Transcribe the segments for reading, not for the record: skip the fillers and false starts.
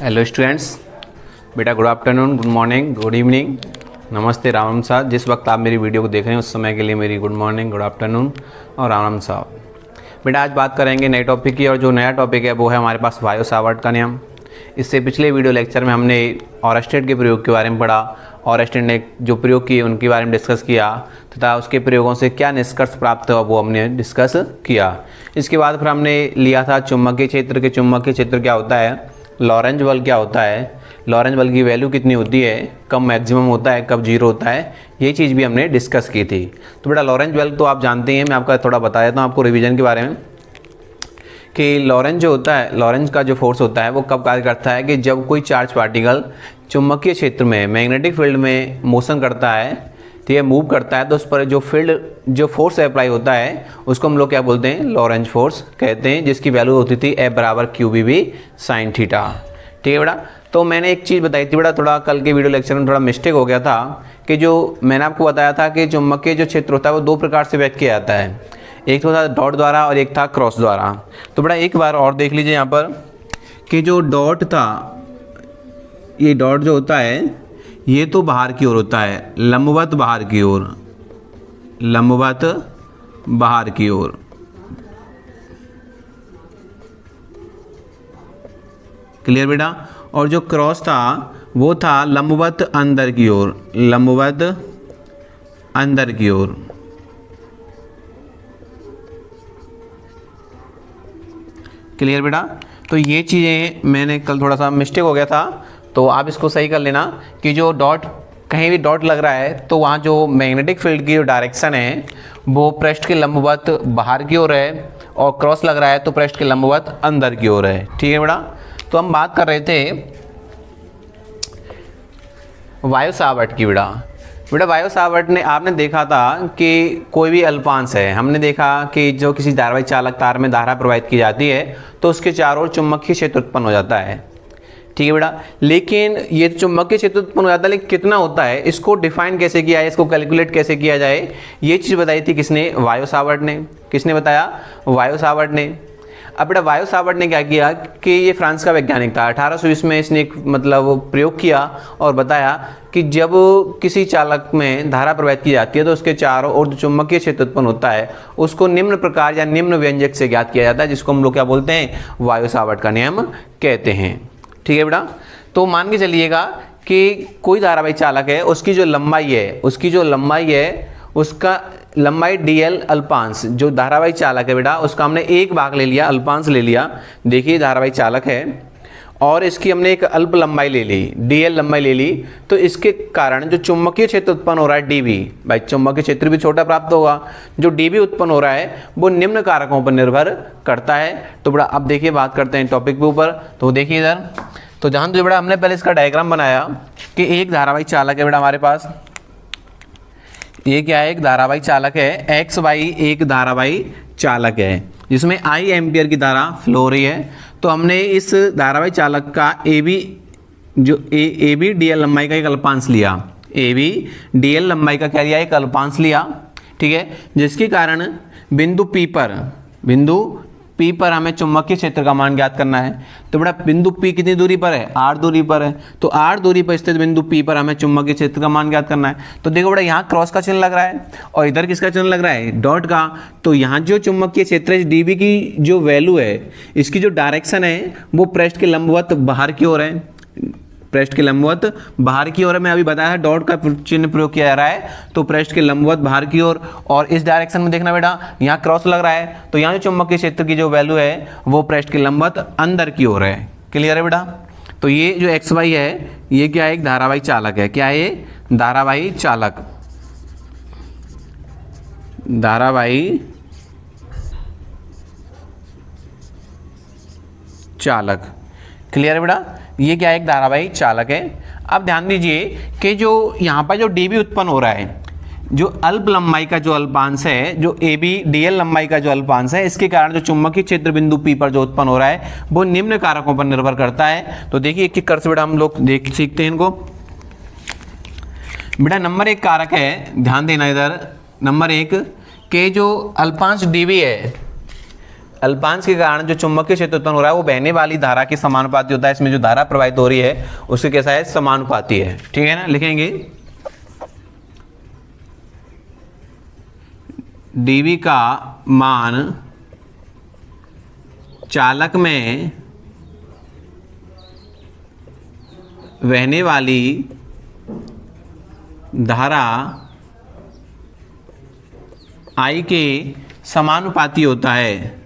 Hello students, बेटा good afternoon, good morning, good evening, नमस्ते, राम साहब। जिस वक्त आप मेरी वीडियो को देख रहे हैं उस समय के लिए मेरी गुड मॉर्निंग, गुड आफ्टरनून और राम साहब। बेटा आज बात करेंगे नए टॉपिक की, और जो नया टॉपिक है वो है हमारे पास वायो सावर्ट का नियम। इससे पिछले वीडियो लेक्चर में हमने ऑरेस्टेड के प्रयोग के बारे में पढ़ा, ऑरेस्टेड ने जो प्रयोग किए उनके बारे में डिस्कस किया तथा उसके प्रयोगों से क्या निष्कर्ष प्राप्त हुआ वो हमने डिस्कस किया। इसके बाद फिर हमने लिया था चुंबकीय क्षेत्र के चुंबकीय क्षेत्र क्या होता है, लॉरेंज बल क्या होता है, लॉरेंज बल की वैल्यू कितनी होती है, कब मैक्सिमम होता है, कब जीरो होता है, ये चीज़ भी हमने डिस्कस की थी। तो बेटा लॉरेंज बल तो आप जानते हैं, मैं आपका थोड़ा बता देता हूँ आपको रिवीजन के बारे में कि लॉरेंज जो होता है, लॉरेंज का जो फोर्स होता है वो कब कार्य करता है कि जब कोई चार्ज पार्टिकल चुंबकीय क्षेत्र में मैग्नेटिक फील्ड में मोशन करता है, ठीक है, मूव करता है, तो उस पर जो फोर्स अप्लाई होता है उसको हम लोग क्या बोलते हैं, लॉरेंज फोर्स कहते हैं, जिसकी वैल्यू होती थी F बराबर QBB साइन थीटा। ठीक है बेटा। तो मैंने एक चीज़ बताई थी बेटा, थोड़ा कल के वीडियो लेक्चर में थोड़ा मिस्टेक हो गया था कि जो मैंने आपको बताया था कि चुंबकीय जो क्षेत्र होता है वो दो प्रकार से व्यक्त किया जाता है, एक तो था डॉट द्वारा और एक था क्रॉस द्वारा। तो बेटा एक बार और देख लीजिए यहाँ पर कि जो डॉट था, ये डॉट जो होता है ये तो बाहर की ओर होता है, लंबवत बाहर की ओर, लंबवत बाहर की ओर। क्लियर बेटा। और जो क्रॉस था वो था लंबवत अंदर की ओर, लंबवत अंदर की ओर। क्लियर बेटा। तो ये चीज़ें मैंने कल थोड़ा सा मिस्टेक हो गया था, तो आप इसको सही कर लेना कि जो डॉट कहीं भी डॉट लग रहा है तो वहाँ जो मैग्नेटिक फील्ड की जो डायरेक्शन है वो पृष्ठ के लंबवत बाहर की ओर है, और क्रॉस लग रहा है तो पृष्ठ के लंबवत अंदर की ओर है। ठीक है बेटा। तो हम बात कर रहे थे वायो सावर्ट की। बेटा वायो सावर्ट ने आपने देखा था कि कोई भी अल्पांश है, हमने देखा कि जो किसी धारावाही चालक तार में धारा प्रवाहित की जाती है तो उसके चारों ओर चुंबकीय क्षेत्र उत्पन्न हो जाता है। ठीक है बेटा। लेकिन ये चुंबकीय क्षेत्र उत्पन्न हो जाता है, लेकिन कितना होता है, इसको डिफाइन कैसे किया है, इसको कैलकुलेट कैसे किया जाए, ये चीज़ बताई थी किसने, वायो सावर्ट ने। किसने बताया, वायो सावर्ट ने। अब बेटा वायो सावर्ट ने क्या किया कि ये फ्रांस का वैज्ञानिक था, 1820 में इसने एक मतलब प्रयोग किया और बताया कि जब किसी चालक में धारा प्रवाहित की जाती है तो उसके चारों ओर जो चुंबकीय क्षेत्र उत्पन्न होता है उसको निम्न प्रकार या निम्न व्यंजक से ज्ञात किया जाता है, जिसको हम लोग क्या बोलते हैं, वायो सावर्ट का नियम कहते हैं। ठीक है बेटा। तो मान के चलिएगा कि कोई धारावाही चालक है, उसकी जो लंबाई है उसका लंबाई dl अल्पांश, जो धारावाही चालक है बेटा उसका हमने एक भाग ले लिया, अल्पांश ले लिया। देखिए धारावाही चालक है और इसकी हमने एक अल्प लंबाई ले ली, dl लंबाई ले ली, तो इसके कारण जो चुंबकीय क्षेत्र उत्पन्न हो रहा है dv, भाई चुंबकीय क्षेत्र भी छोटा प्राप्त होगा, जो dv उत्पन्न हो रहा है वो निम्न कारकों पर निर्भर करता है। तो बेटा अब देखिए बात करते हैं टॉपिक के ऊपर। तो देखिए इधर, तो जहाँ तो बेटा हमने पहले इसका डायग्राम बनाया कि एक धारावाही चालक है बेटा हमारे पास, ये क्या है, एक धारावाही चालक है, एक्स वाई एक धारावाही चालक है जिसमें I एम्पियर की धारा फ्लो हो रही है। तो हमने इस धारावाही चालक का ए बी dl लंबाई का एक अल्पांश लिया, ए बी dl लंबाई का क्या लिया, एक अल्पांश लिया। ठीक है। जिसके कारण बिंदु P पर हमें चुंबकीय क्षेत्र का मान ज्ञात करना है। तो बेटा बिंदु P कितनी दूरी पर है, r दूरी पर है, तो r दूरी पर स्थित बिंदु P पर हमें चुंबकीय क्षेत्र का मान ज्ञात करना है। तो देखो बेटा यहाँ क्रॉस का चिन्ह लग रहा है और इधर किसका चिन्ह लग रहा है, डॉट का। तो यहाँ जो चुंबकीय क्षेत्र है dv की जो वैल्यू है, इसकी जो डायरेक्शन है वो पृष्ठ के लंबवत बाहर की ओर है, पृष्ठ के लंबवत बाहर की ओर। मैं अभी बताया है डॉट का चिन्ह प्रयोग किया जा रहा है, तो पृष्ठ के लंबवत बाहर की ओर। और इस डायरेक्शन में देखना बेटा यहाँ क्रॉस लग रहा है, तो यहाँ जो चुंबकीय क्षेत्र की जो वैल्यू है वो पृष्ठ के लंबवत अंदर की ओर है। क्लियर है बेटा। तो ये जो एक्स वाई है ये क्या है, एक धारावाही चालक है। क्या है ये, धारावाही चालक। क्लियर है बेटा। ये क्या है, एक धारावाही चालक है। अब ध्यान दीजिए कि जो यहाँ पर जो dv उत्पन्न हो रहा है, जो अल्प लंबाई का जो अल्पांश है, जो AB dl लंबाई का जो अल्पांश है, इसके कारण जो चुंबकीय क्षेत्र बिंदु P पर जो उत्पन्न हो रहा है वो निम्न कारकों पर निर्भर करता है। तो देखिए एक एक कर से बेटा हम लोग सीखते हैं इनको। बेटा नंबर एक कारक है, ध्यान देना इधर, नंबर एक के जो अल्पांश dv है, अल्पांश के कारण जो चुंबकीय क्षेत्र उत्पन्न हो रहा है वो बहने वाली धारा के समानुपाती होता है। इसमें जो धारा प्रवाहित हो रही है उसके कैसा है, समानुपाती है। ठीक है ना, लिखेंगे dV का मान चालक में बहने वाली धारा I के समानुपाती होता है।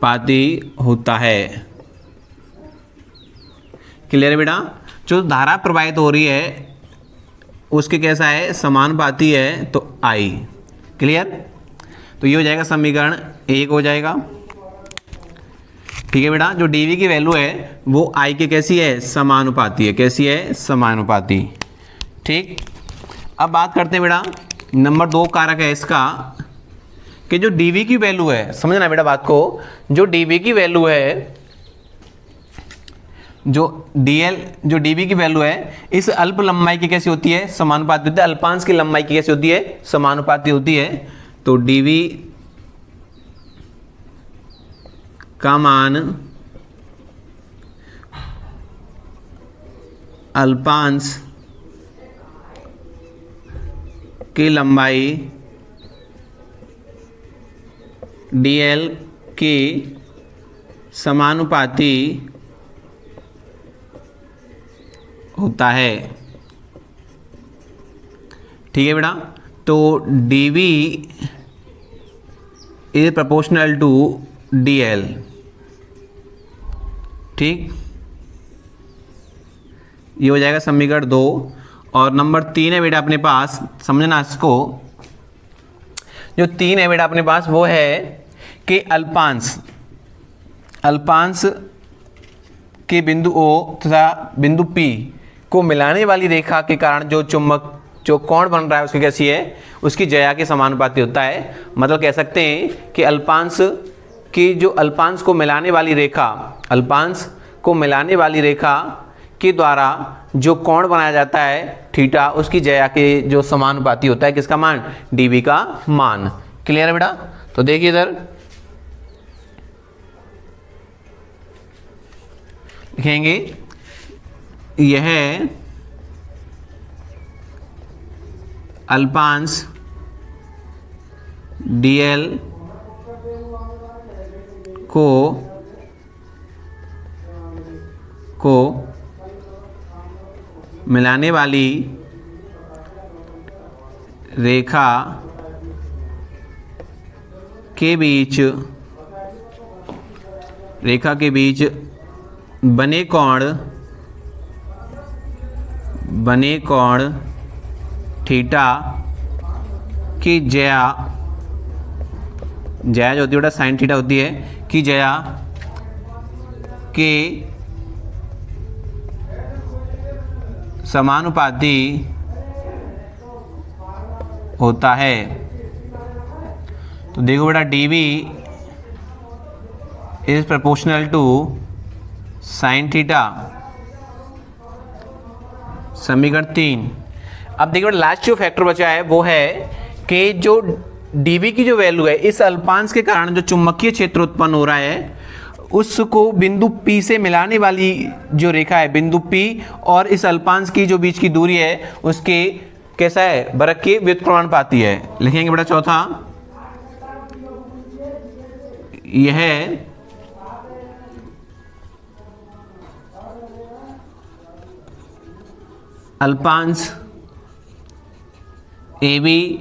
पाती होता है। क्लियर है बेटा? जो धारा प्रवाहित हो रही है उसके कैसा है, समानुपाती है, तो I। क्लियर? तो ये हो जाएगा समीकरण 1 हो जाएगा। ठीक है बेटा, जो dV की वैल्यू है वो I के कैसी है, समानुपाती है। कैसी है, समानुपाती। ठीक, अब बात करते हैं बेटा नंबर 2 कारक है इसका कि जो dV की वैल्यू है, समझना बेटा बात को, जो dV की वैल्यू है, जो dV की वैल्यू है इस अल्प लंबाई की कैसी होती है, समानुपाती होती है। अल्पांश की लंबाई की कैसी होती है, समानुपाती होती है। तो dV का मान अल्पांश की लंबाई dl के समानुपाती होता है। ठीक है बेटा, तो dV is proportional to dl। ठीक, ये हो जाएगा समीकरण 2। और नंबर 3 है बेटा अपने पास, समझना इसको, जो 3 है बेटा अपने पास वो है कि अल्पांश के बिंदु O तथा बिंदु P को मिलाने वाली रेखा के कारण जो कोण बन रहा है उसकी कैसी है, उसकी ज्या के समानुपाती होता है। मतलब कह सकते हैं कि अल्पांश को मिलाने वाली रेखा के द्वारा जो कोण बनाया जाता है थीटा, उसकी ज्या के जो समानुपाती होता है किसका मान, dV का मान। क्लियर है बेटा? तो देखिए इधर लिखेंगे, यह अल्पांश dl को मिलाने वाली रेखा के बीच बने कोण थीटा की ज्या जो होती है बेटा साइन थीटा होती है, की ज्या के समानुपाती होता है। तो देखो बेटा dV is proportional to sine theta, समीकरण 3। अब देखिए लास्ट जो फैक्टर बचा है वो है कि जो dV की जो वैल्यू है इस अल्पांश के कारण जो चुंबकीय क्षेत्र उत्पन्न हो रहा है उसको बिंदु P से मिलाने वाली जो रेखा है, बिंदु P और इस अल्पांश की जो बीच की दूरी है उसके कैसा है, वृत्त के व्युत्क्रमानुपाती है। लिखेंगे बेटा चौथा, यह अल्पांश AB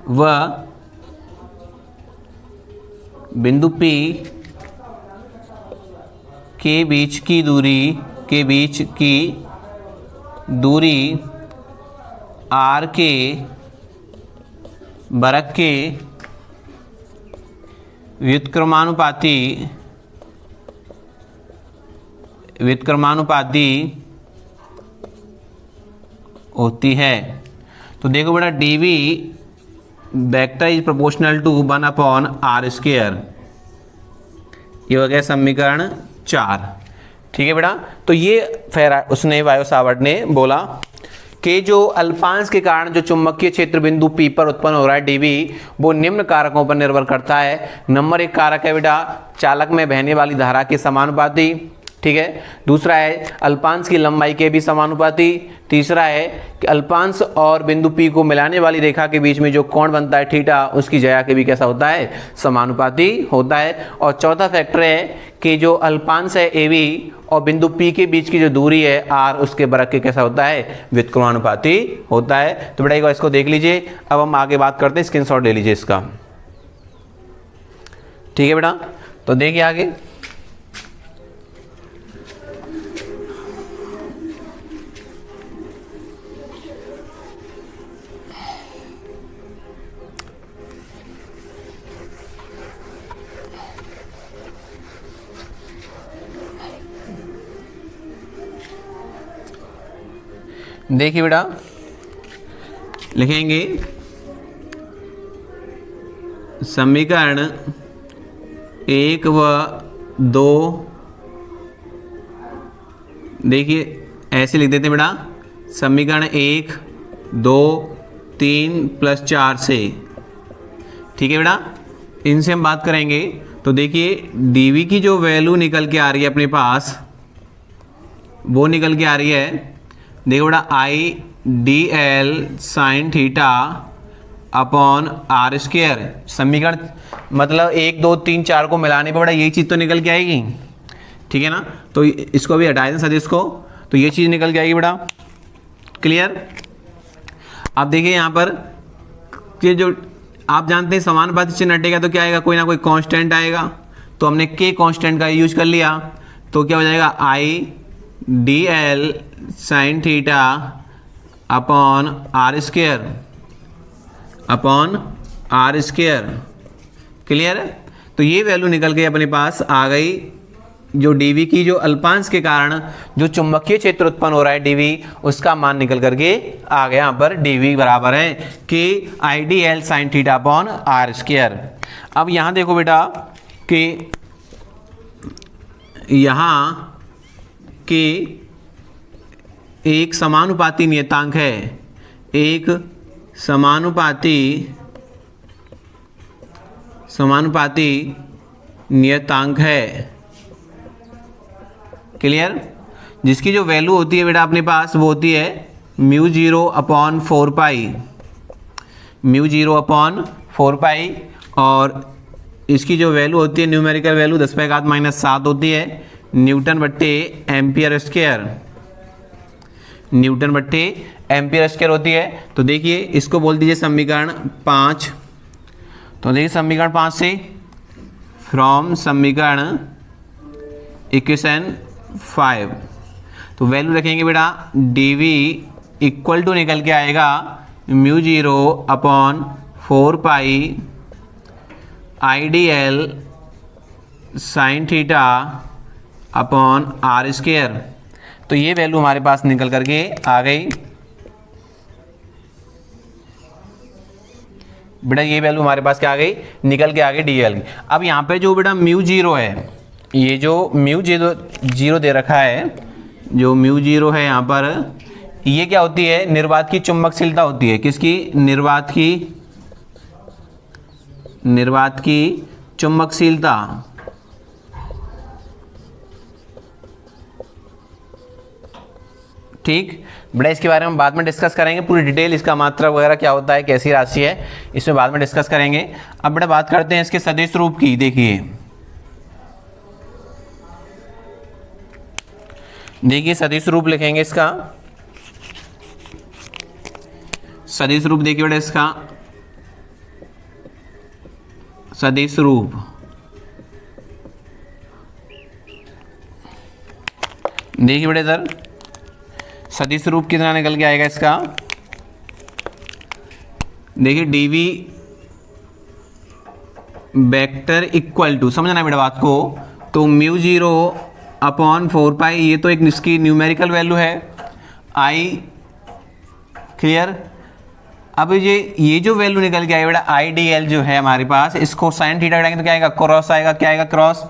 व बिंदु P के बीच की दूरी R के वृत्त के व्युत्क्रमानुपाती होती है। तो देखो बेटा dV vector is proportional to 1/r²। ये हो गया समीकरण 4। ठीक है बेटा, तो ये फिर उसने वायो सावर्ट ने बोला कि जो अल्पांश के कारण जो चुंबकीय क्षेत्र बिंदु P पर उत्पन्न हो रहा है dV, वो निम्न कारकों पर निर्भर करता है। नंबर 1 कारक है बेटा चालक में बहने वाली धारा के समानुपाती, ठीक है। दूसरा है अल्पांश की लंबाई के भी समानुपाती। तीसरा है कि अल्पांश और बिंदु P को मिलाने वाली रेखा के बीच में जो कोण बनता है थीटा, उसकी ज्या के भी कैसा होता है, समानुपाती होता है। और चौथा फैक्टर है कि जो अल्पांश है AB और बिंदु P के बीच की जो दूरी है R, उसके बरक के कैसा होता है, व्युत्क्रमानुपाती होता है। तो बेटा एक बार इसको देख लीजिए। अब हम आगे बात करते हैं, स्क्रीनशॉट ले लीजिए इसका, ठीक है बेटा। तो देखिए आगे, देखिए बेटा लिखेंगे समीकरण 1 व 2, देखिए ऐसे लिख देते हैं बेटा, समीकरण 1, 2, 3 + 4 से, ठीक है बेटा। इनसे हम बात करेंगे तो देखिए dV की जो वैल्यू निकल के आ रही है अपने पास, वो निकल के आ रही है, देखो बेटा IDL sin theta upon R²। समीकरण मतलब 1, 2, 3, 4 को मिलाने पर बेटा यही चीज़ तो निकल के आएगी, ठीक है ना। तो इसको भी हटा दें सदिश को, तो ये चीज़ निकल के आएगी बेटा, क्लियर। अब देखिए यहाँ पर ये जो आप जानते हैं समानुपाती चिन्ह हटेगा तो क्या आएगा, कोई ना कोई कांस्टेंट आएगा। तो हमने K कांस्टेंट का यूज कर लिया, तो क्या हो जाएगा IDL sin theta upon R², clear है। तो ये वैल्यू निकल गई अपने पास आ गई, जो dV की जो अल्पांश के कारण जो चुंबकीय क्षेत्र उत्पन्न हो रहा है dV, उसका मान निकल करके आ गया। यहाँ पर dV बराबर है कि IDL sin theta upon R²। अब यहाँ देखो बेटा कि यहाँ कि एक समानुपाती नियतांक है, एक समानुपाती नियतांक है, क्लियर, जिसकी जो वैल्यू होती है बेटा अपने पास वो होती है μ0/4π, और इसकी जो वैल्यू होती है न्यूमेरिकल वैल्यू 10⁻⁻7 होती है, न्यूटन/एम्पियर² होती है। तो देखिए इसको बोल दीजिए समीकरण 5। तो देखिए समीकरण 5 से फ्रॉम समीकरण इक्वेशन 5, तो वैल्यू रखेंगे बेटा dV इक्वल टू निकल के आएगा μ0/4π IDL sin theta upon R²। तो ये वैल्यू हमारे पास निकल करके आ गई बेटा, ये वैल्यू हमारे पास क्या आ गई, निकल के आ गई DL की। अब यहाँ पे जो बेटा μ0 है, ये जो μ0 दे रखा है, जो μ0 है यहाँ पर, ये क्या होती है, निर्वात की चुंबकशीलता होती है। किसकी, निर्वात की चुंबकशीलता, ठीक बेटा। इसके बारे में बाद में डिस्कस करेंगे, पूरी डिटेल इसका मात्रा वगैरह क्या होता है, कैसी राशि है, इसमें बाद में डिस्कस करेंगे। अब बेटा बात करते हैं इसके सदिश रूप की। देखिए सदिश रूप लिखेंगे इसका, सदिश रूप देखिए बेटा इसका सदिश रूप, देखिए बेटा इधर सदिश रूप कितना निकल के आएगा इसका, देखिए dV वेक्टर इक्वल टू, समझना बेटा बात को, तो μ0/4π, ये तो एक इसकी न्यूमेरिकल वैल्यू है I, क्लियर। अब ये जो वैल्यू निकल के आएगा बेटा IDL जो है हमारे पास, इसको साइन थीटा हटाएंगे तो क्या आएगा, क्रॉस आएगा, क्या आएगा, क्रॉस।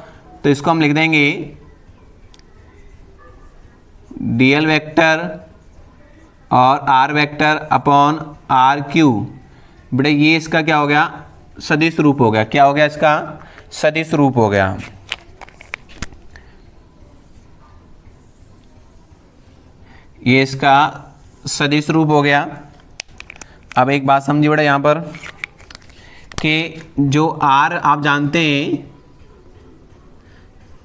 तो इसको हम लिख देंगे DL वेक्टर और r vector upon r q, बेटा ये इसका क्या हो गया, सदिश रूप हो गया। क्या हो गया इसका, सदिश रूप हो गया। ये इसका सदिश रूप हो गया। अब एक बात समझिए बेटा यहाँ पर कि जो आर आप जानते हैं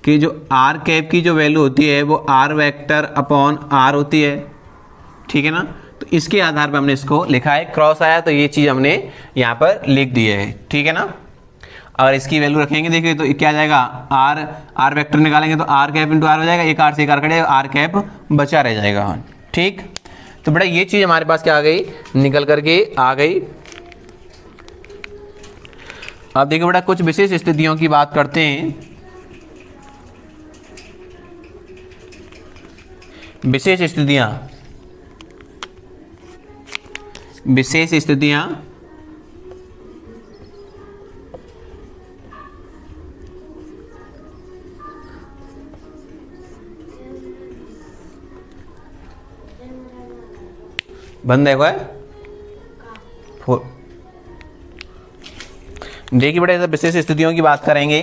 कि जो आर कैप की जो वैल्यू होती है वो आर वेक्टर अपॉन आर होती है, ठीक है ना। तो इसके आधार पर हमने इसको लिखा है, क्रॉस आया तो ये चीज़ हमने यहाँ पर लिख दी है, ठीक है ना। अगर इसकी वैल्यू रखेंगे देखिए तो क्या आ जाएगा, आर वेक्टर निकालेंगे तो आर कैप इंटू आर हो जाएगा, एक आर से एक आर कटेगा, आर कैप बचा रह जाएगा, ठीक। तो बेटा ये चीज़ हमारे पास क्या आ गई, निकल करके आ गई। अब देखिए बेटा कुछ विशेष स्थितियों की बात करते हैं। विशेष स्थितियां, विशेष स्थितियां बंद है क्या, देखिए बेटा ऐसे विशेष स्थितियों की बात करेंगे।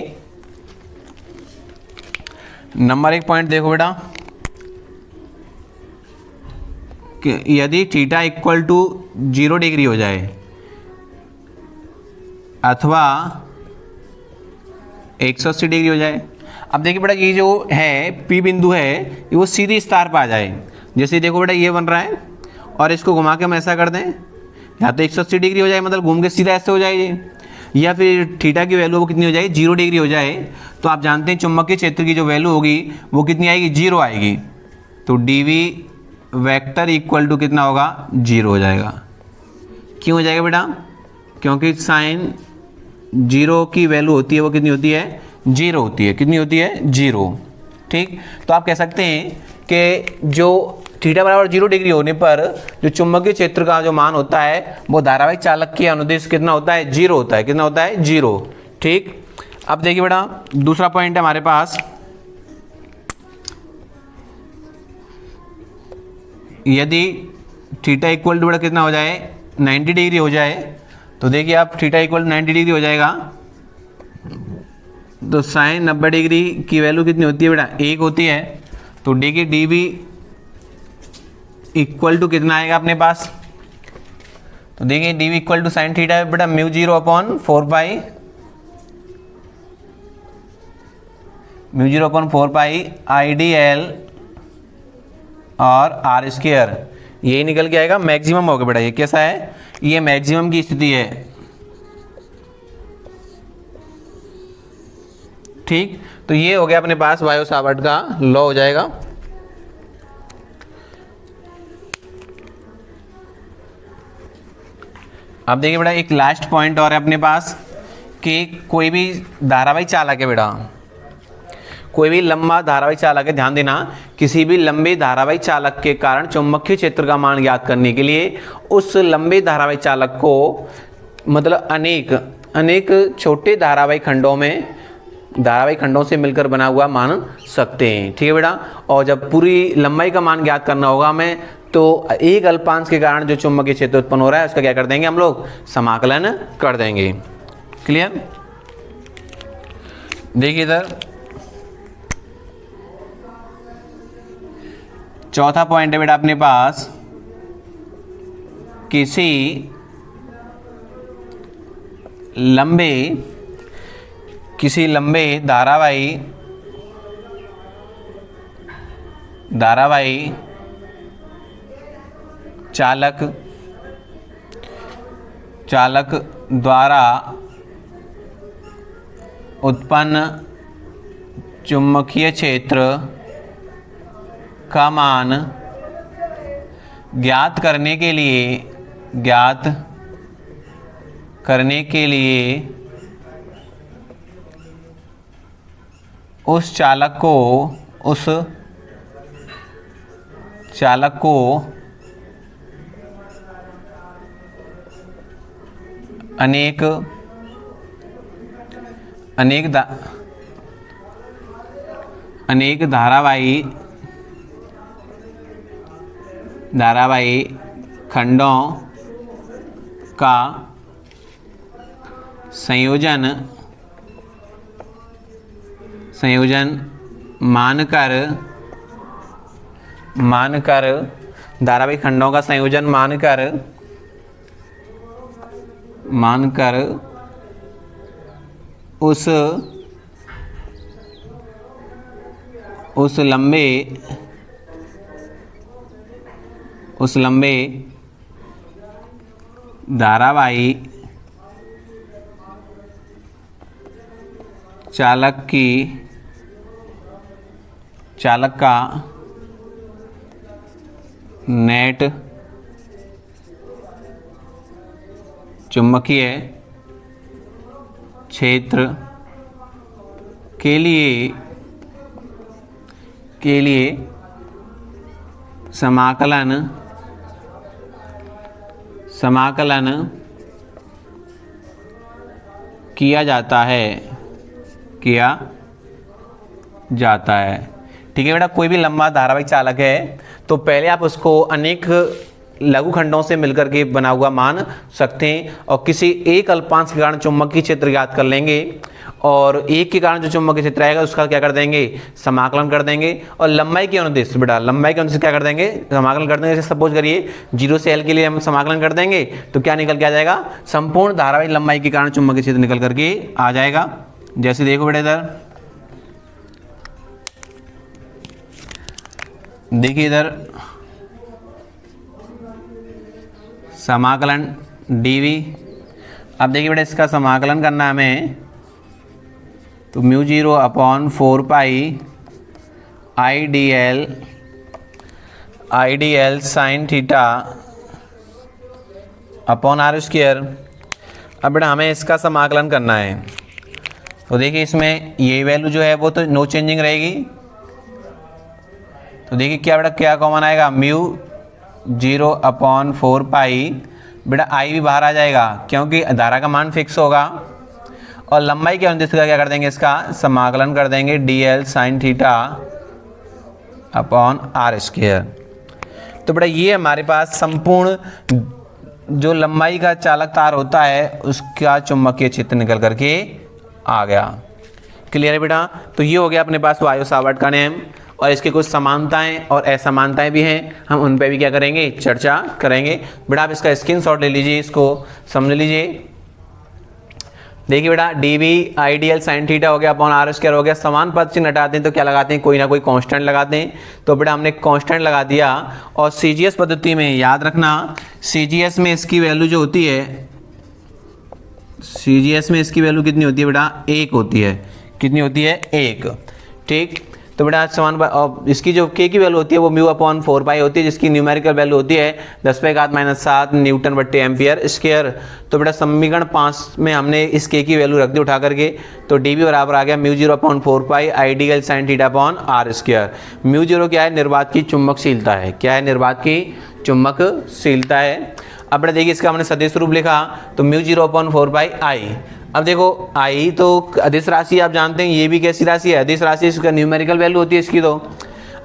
नंबर 1 पॉइंट देखो बेटा कि यदि थीटा इक्वल टू 0 डिग्री हो जाए अथवा 180 डिग्री हो जाए। अब देखिए बेटा ये जो है पी बिंदु है ये वो सीधी स्टार पर आ जाए। जैसे देखो बेटा ये बन रहा है और इसको घुमा के हम ऐसा कर दें, या तो 180 डिग्री हो जाए मतलब घूम के सीधा ऐसे हो जाए, या फिर थीटा की वैल्यू वो कितनी हो जाए, 0 डिग्री हो जाए। तो आप जानते हैं चुंबकीय क्षेत्र की जो वैल्यू होगी वो कितनी आएगी, 0 आएगी। तो डीवी वेक्टर इक्वल टू कितना होगा, 0 हो जाएगा। क्यों हो जाएगा बेटा, क्योंकि साइन 0 की वैल्यू होती है वो कितनी होती है, 0 होती है। कितनी होती है, 0, ठीक। तो आप कह सकते हैं कि जो थीटा बराबर 0 डिग्री होने पर जो चुंबकीय क्षेत्र का जो मान होता है वो धारावाहिक चालक की अनुदिश कितना होता है, 0 होता है। कितना होता है, 0, ठीक। अब देखिए बेटा दूसरा पॉइंट है हमारे पास, यदि थीटा इक्वल टू बेटा कितना हो जाए, 90 डिग्री हो जाए। तो देखिए आप थीटा इक्वल 90 डिग्री हो जाएगा तो साइन 90 डिग्री की वैल्यू कितनी होती है बेटा, 1 होती है। तो देखिए डी वी इक्वल टू कितना आएगा अपने पास, तो देखिए D V equal to sine theta बेटा mu 0 upon 4 pi, mu 0 upon 4 pi I D L और आर स्क्वायर, यही निकल के आएगा, मैक्सिमम होगा बेटा। ये कैसा है, ये मैक्सिमम की स्थिति है, ठीक। तो ये हो गया अपने पास वायु सावर्ट का लॉ हो जाएगा। अब देखिए बेटा एक लास्ट पॉइंट और है अपने पास कि कोई भी धारावाहिक चालक है बेटा, कोई भी लंबा धारावाहिक चालक है, ध्यान देना, किसी भी लंबे धारावाहिक चालक के कारण चुंबकीय क्षेत्र का मान ज्ञात करने के लिए उस लंबे धारावाहिक चालक को मतलब अनेक छोटे धारावाहिक खंडों से मिलकर बना हुआ मान सकते हैं, ठीक है बेटा। और जब पूरी लंबाई का मान ज्ञात करना होगा हमें तो एक अल्पांश के कारण जो चुंबकीय क्षेत्र उत्पन्न हो रहा है उसका क्या कर देंगे हम लोग, समाकलन कर देंगे। क्लियर। देखिए इधर चौथा पॉइंट है बेटा अपने पास, किसी लंबे धारावाही चालक द्वारा उत्पन्न चुंबकीय क्षेत्र का मान ज्ञात करने के लिए उस चालक को अनेक धारावाही धारावाही खंडों का संयोजन मानकर धारावाही खंडों का संयोजन मानकर उस लंबे धारावाही चालक का नेट चुंबकीय क्षेत्र के लिए समाकलन किया जाता है। ठीक है बेटा, कोई भी लंबा धारावाहिक चालक है तो पहले आप उसको अनेक लघु खंडों से मिलकर के बना हुआ मान सकते हैं और किसी एक अल्पांश के कारण चुंबकीय क्षेत्र ज्ञात कर लेंगे और एक के कारण जो चुंबकीय क्षेत्र आएगा उसका क्या कर देंगे, समाकलन कर देंगे। और लंबाई के अनुदेश बेटा, लंबाई के अनुदेश क्या कर देंगे, समाकलन कर देंगे। जैसे सपोज करिए 0 से L के लिए हम समाकलन कर देंगे तो क्या निकल के आ जाएगा, संपूर्ण धारावाहिक लंबाई के कारण चुंबकीय क्षेत्र निकल करके आ जाएगा। जैसे देखो बेटा इधर देखिए, इधर समाकलन dv। अब देखिए बेटा इसका समाकलन करना है हमें, तो μ0/4π IDL sine theta upon r²। अब बेटा हमें इसका समाकलन करना है, तो देखिए इसमें ये वैल्यू जो है वो तो नो चेंजिंग रहेगी। तो देखिए क्या बेटा क्या कॉमन आएगा, μ0/4π बेटा आई भी बाहर आ जाएगा क्योंकि धारा का मान फिक्स होगा। और लंबाई के अनुदेश का क्या कर देंगे, इसका समाकलन कर देंगे dl sine theta upon r²। तो बेटा ये हमारे पास संपूर्ण जो लंबाई का चालक तार होता है उसका चुंबकीय क्षेत्र निकल करके आ गया। क्लियर है बेटा। तो ये हो गया अपने पास वायु सावर्ट का नियम, और इसके कुछ समानताएं और असमानताएं भी हैं, हम उन पे भी क्या करेंगे, चर्चा करेंगे। बेटा आप इसका स्क्रीनशॉट ले लीजिए, इसको समझ लीजिए। देखिए बेटा dv IDL साइन थीटा हो गया अपॉन r² हो गया। समान पद चिन्ह हटाते हैं तो क्या लगाते हैं, कोई ना कोई कांस्टेंट लगाते हैं। तो बेटा हमने कांस्टेंट लगा दिया। और CGS पद्धति में याद रखना, CGS में इसकी वैल्यू जो होती है, CGS में इसकी वैल्यू कितनी होती है बेटा, 1 होती है। कितनी होती है, 1। ठीक, तो बेटा समान इसकी जो k की वैल्यू होती है वो μ/4π होती है, जिसकी न्यूमेरिकल वैल्यू होती है 10⁻⁻⁷ N/m²। तो बेटा समीकरण 5 में हमने इस k की वैल्यू रख दी उठा करके, तो dv बराबर आ गया μ0/4π IDL sine theta upon r²। μ0 क्या है, निर्वात की चुंबकशीलता है। क्या है, निर्वात की चुंबकशीलता है। अब बेटा देखिए इसका हमने सदिश रूप लिखा, तो μ0/4π I। अब देखो आई तो अदिश राशि आप जानते हैं, ये भी कैसी राशि है, अदिश राशि। इसका न्यूमेरिकल वैल्यू होती है इसकी। तो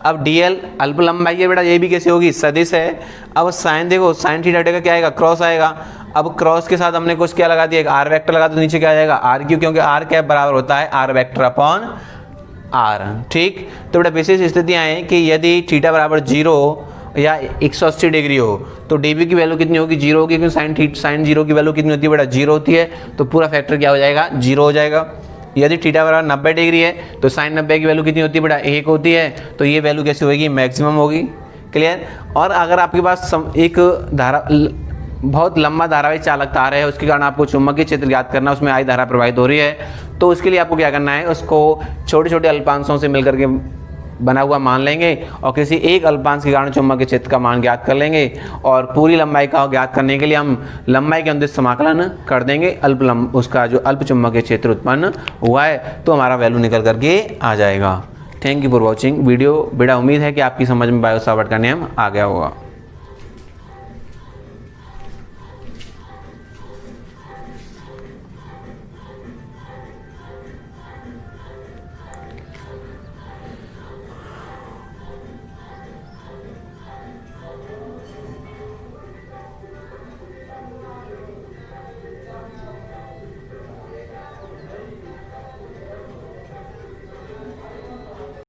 अब dl अल्प लंबाई है बेटा, ये भी कैसे होगी, सदिश है। अब साइन देखो, साइन थीटा का क्या आएगा, क्रॉस आएगा। अब क्रॉस के साथ हमने कुछ क्या लगा दिया, आर वेक्टर लगा, तो नीचे क्या आ जाएगा, आर क्यू, क्योंकि आर कैप बराबर होता है आर वेक्टर अपॉन आर। ठीक, तो बेटा विशेष स्थितियाँ हैं कि यदि थीटा बराबर 0 या 180 डिग्री हो तो dv की वैल्यू कितनी होगी, 0 होगी, क्योंकि साइन 0 की वैल्यू कितनी होती है बेटा, 0 होती है। तो पूरा फैक्टर क्या हो जाएगा, 0 हो जाएगा। यदि थीटा बराबर 90 डिग्री है तो साइन 90 की वैल्यू कितनी होती है बेटा, 1 होती है। तो ये वैल्यू कैसी होगी, मैक्सिमम होगी। क्लियर। और अगर आपके पास एक बहुत लंबा धारावाहिक चालक तार है, उसके कारण आपको चुंबकीय क्षेत्र ज्ञात करना, उसमें आई धारा प्रवाहित हो रही है, तो उसके लिए आपको क्या करना है, उसको छोटे छोटे अल्पांशों से मिलकर के बना हुआ मान लेंगे और किसी एक अल्पांश के कारण चुंबकीय क्षेत्र का मान ज्ञात कर लेंगे। और पूरी लंबाई का ज्ञात करने के लिए हम लंबाई के अनुदिश समाकलन कर देंगे, उसका जो अल्प चुंबकीय क्षेत्र उत्पन्न हुआ है तो हमारा वैल्यू निकल करके आ जाएगा। Thank you for watching video. बेटा उम्मीद है कि आपकी समझ में बायो सावर्ट का नियम आ गया होगा।